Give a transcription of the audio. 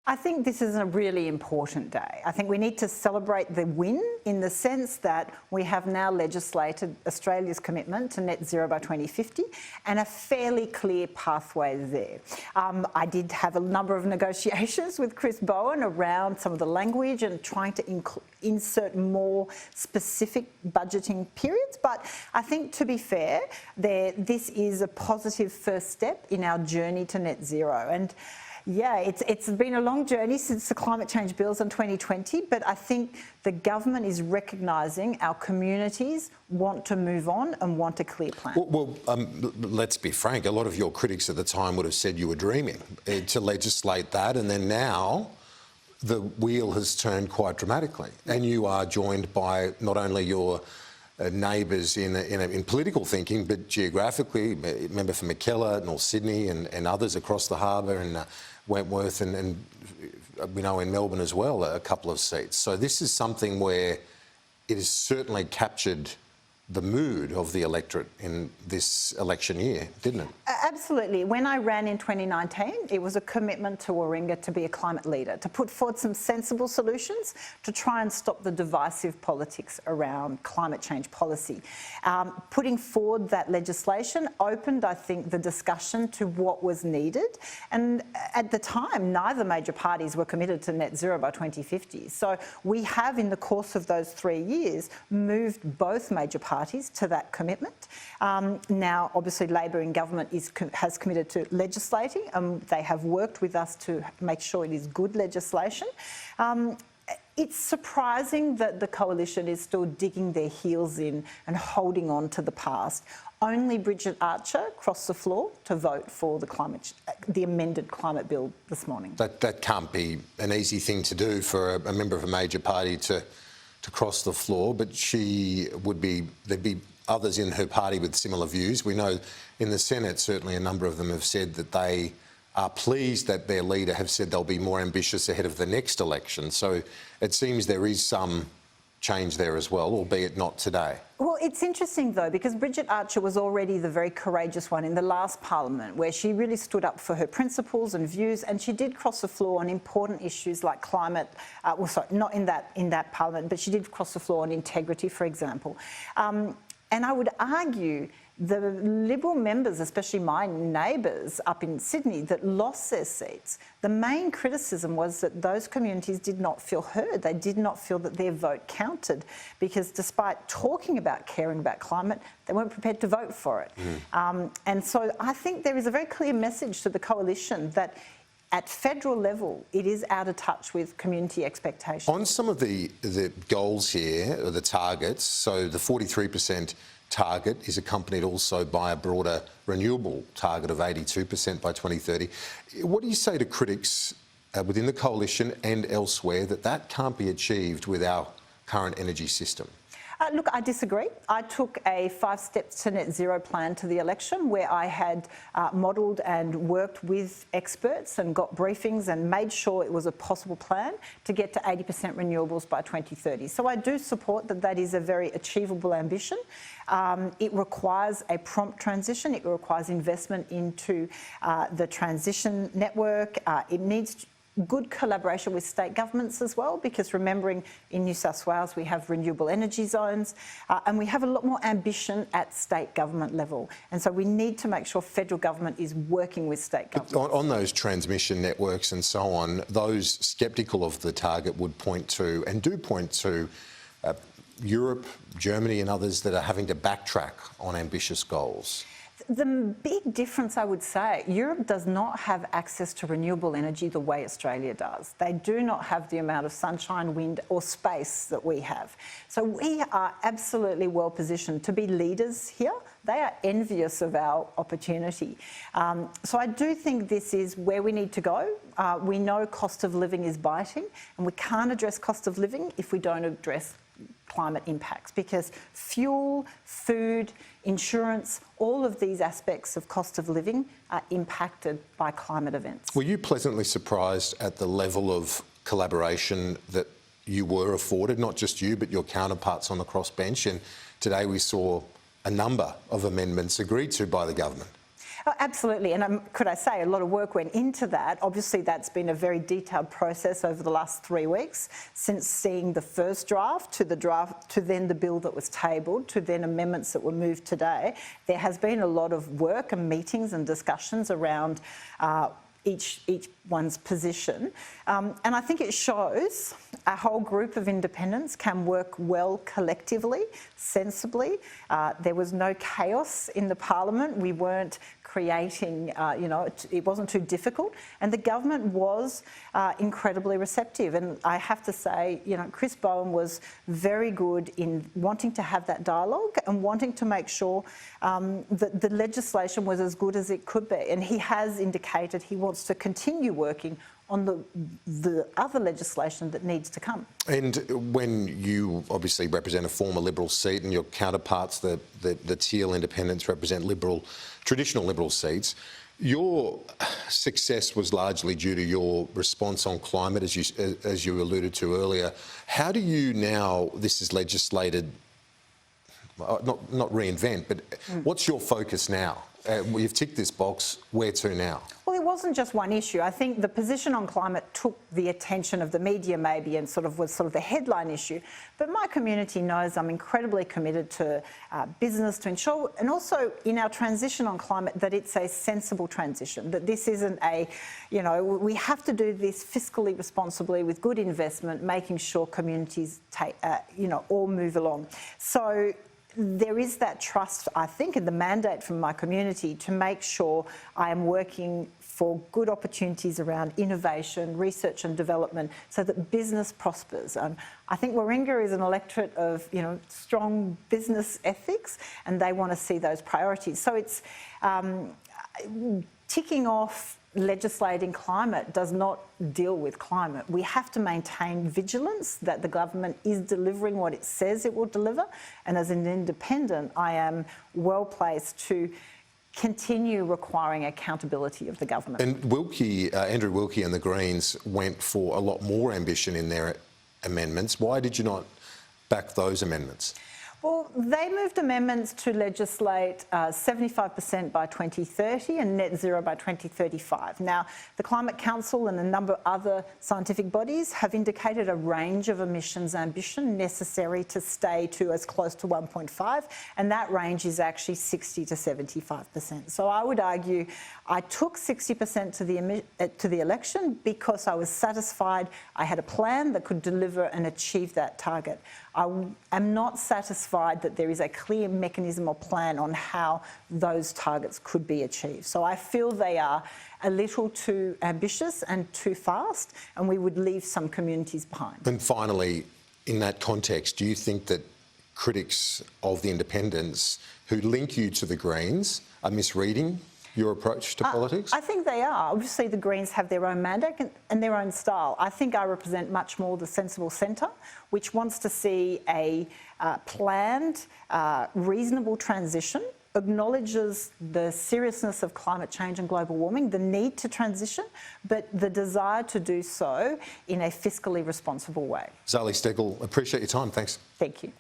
I think this is a really important day. I think we need to celebrate the win in the sense that we have now legislated Australia's commitment to net zero by 2050 and a fairly clear pathway there. I did have a number of negotiations with Chris Bowen around some of the language and trying to insert more specific budgeting periods, but I think, to be fair, this is a positive first step in our journey to net zero. And yeah, it's been a long journey since the climate change bills in 2020, but I think the government is recognising our communities want to move on and want a clear plan. Well, let's be frank, a lot of your critics at the time would have said you were dreaming to legislate that, and then now the wheel has turned quite dramatically, and you are joined by not only your neighbours in political thinking, but geographically, member for Mackellar, North Sydney, and others across the harbour, and Wentworth, and we know in Melbourne as well, a couple of seats. So this is something where it has certainly captured the mood of the electorate in this election year, didn't it? Absolutely. When I ran in 2019, it was a commitment to Warringah to be a climate leader, to put forward some sensible solutions to try and stop the divisive politics around climate change policy. Putting forward that legislation opened, I think, the discussion to what was needed. And at the time, neither major parties were committed to net zero by 2050. So we have, in the course of those 3 years, moved both major parties to that commitment. Now, obviously, Labor in government has committed to legislating, and they have worked with us to make sure it is good legislation. It's surprising that the coalition is still digging their heels in and holding on to the past. Only Bridget Archer crossed the floor to vote for the amended climate bill this morning. That can't be an easy thing to do for a member of a major party to cross the floor, but there'd be others in her party with similar views. We know in the Senate, certainly a number of them have said that they are pleased that their leader have said they'll be more ambitious ahead of the next election. So it seems there is some change there as well, albeit not today. Well, it's interesting though, because Bridget Archer was already the very courageous one in the last parliament, where she really stood up for her principles and views, and she did cross the floor on important issues like climate. Well, sorry, not in that parliament, but she did cross the floor on integrity, for example. And I would argue the Liberal members, especially my neighbours up in Sydney, that lost their seats, the main criticism was that those communities did not feel heard. They did not feel that their vote counted, because despite talking about caring about climate, they weren't prepared to vote for it. And so I think there is a very clear message to the coalition that at federal level, it is out of touch with community expectations. On some of the goals here, or the targets, so the 43% target is accompanied also by a broader renewable target of 82% by 2030. What do you say to critics within the coalition and elsewhere that can't be achieved with our current energy system? Look, I disagree. I took a 5 steps to net zero plan to the election, where I had modelled and worked with experts and got briefings and made sure it was a possible plan to get to 80% renewables by 2030. So I do support that is a very achievable ambition. It requires a prompt transition. It requires investment into the transition network. It needs good collaboration with state governments as well, because remembering in New South Wales we have renewable energy zones and we have a lot more ambition at state government level. And so we need to make sure federal government is working with state governments. On those transmission networks and so on, those sceptical of the target would point to, and do point to, Europe, Germany and others that are having to backtrack on ambitious goals. The big difference, I would say, Europe does not have access to renewable energy the way Australia does. They do not have the amount of sunshine, wind or space that we have. So we are absolutely well positioned to be leaders here. They are envious of our opportunity. So I do think this is where we need to go. We know cost of living is biting, and we can't address cost of living if we don't address climate impacts, because fuel, food, insurance, all of these aspects of cost of living are impacted by climate events. Were you pleasantly surprised at the level of collaboration that you were afforded, not just you, but your counterparts on the crossbench? And today we saw a number of amendments agreed to by the government. Oh, absolutely, and could I say a lot of work went into that. Obviously, that's been a very detailed process over the last 3 weeks, since seeing the first draft to then the bill that was tabled to then amendments that were moved today. There has been a lot of work and meetings and discussions around each one's position, and I think it shows a whole group of independents can work well collectively, sensibly. There was no chaos in the parliament. We weren't creating, it wasn't too difficult, and the government was incredibly receptive. And I have to say, Chris Bowen was very good in wanting to have that dialogue and wanting to make sure that the legislation was as good as it could be. And he has indicated he wants to continue working on the other legislation that needs to come. And when you obviously represent a former Liberal seat and your counterparts, the Teal independents, represent traditional Liberal seats, your success was largely due to your response on climate, as you alluded to earlier. How do you now, this is legislated, not reinvent, but what's your focus now? You've ticked this box, where to now? Well, it wasn't just one issue. I think the position on climate took the attention of the media maybe and was the headline issue. But my community knows I'm incredibly committed to business to ensure, and also in our transition on climate, that it's a sensible transition, that this isn't we have to do this fiscally responsibly with good investment, making sure communities all move along. So there is that trust, I think, and the mandate from my community to make sure I am working for good opportunities around innovation, research and development, so that business prospers. I think Warringah is an electorate of strong business ethics, and they want to see those priorities. So it's ticking off legislating climate does not deal with climate. We have to maintain vigilance that the government is delivering what it says it will deliver. And as an independent, I am well placed to continue requiring accountability of the government. And Andrew Wilkie and the Greens went for a lot more ambition in their amendments. Why did you not back those amendments? Well, they moved amendments to legislate 75% by 2030 and net zero by 2035. Now, the Climate Council and a number of other scientific bodies have indicated a range of emissions ambition necessary to stay to as close to 1.5, and that range is actually 60 to 75%. So I would argue I took 60% to the election because I was satisfied I had a plan that could deliver and achieve that target. I am not satisfied that there is a clear mechanism or plan on how those targets could be achieved. So I feel they are a little too ambitious and too fast, and we would leave some communities behind. And finally, in that context, do you think that critics of the independents who link you to the Greens are misreading your approach to politics? I think they are. Obviously, the Greens have their own mandate and their own style. I think I represent much more the sensible centre, which wants to see a planned, reasonable transition, acknowledges the seriousness of climate change and global warming, the need to transition, but the desire to do so in a fiscally responsible way. Zali Steggall, appreciate your time. Thanks. Thank you.